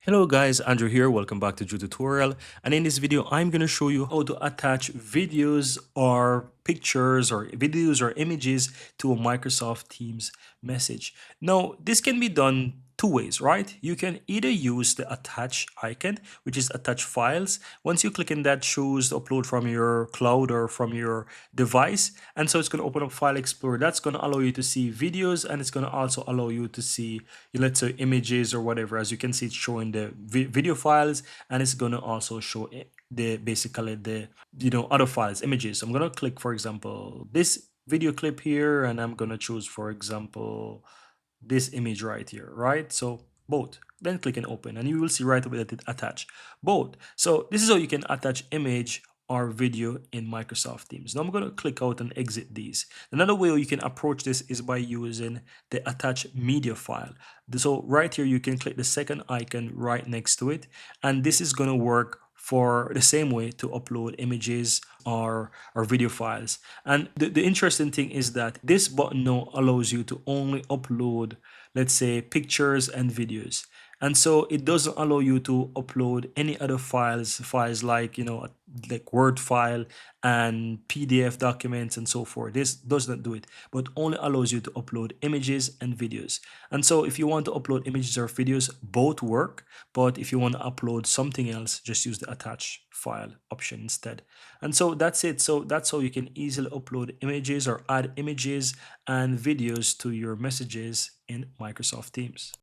Hello guys, Andrew here. Welcome back to Drew Tutorial. And in this video, I'm going to show you how to attach videos or pictures or videos or images to a Microsoft Teams message. Now, this can be done two ways, right? You can either use the attach icon, which is attach files. Once you click in that, shows the upload from your cloud or from your device. And so it's going to open up File Explorer. That's going to allow you to see videos, and it's going to also allow you to see, let's say, images or whatever. As you can see, it's showing the video files, and it's going to also show the basically the other files, images. So I'm going to click, for example, this video clip here, and I'm going to choose, for example, this image right here, right? So both. Then click and open, and you will see right away that it attach both. So this is how you can attach image or video in Microsoft Teams. Now I'm going to click out and exit these. Another way you can approach this is by using the attach media file. So right here, you can click the second icon right next to it, and this is going to work for the same way to upload images or video files. And the interesting thing is that this button now allows you to only upload, let's say, pictures and videos. And so it doesn't allow you to upload any other files like, like Word file and PDF documents and so forth. This does not do it, but only allows you to upload images and videos. And so if you want to upload images or videos, both work. But if you want to upload something else, just use the attach file option instead. And so that's it. So that's how you can easily upload images or add images and videos to your messages in Microsoft Teams.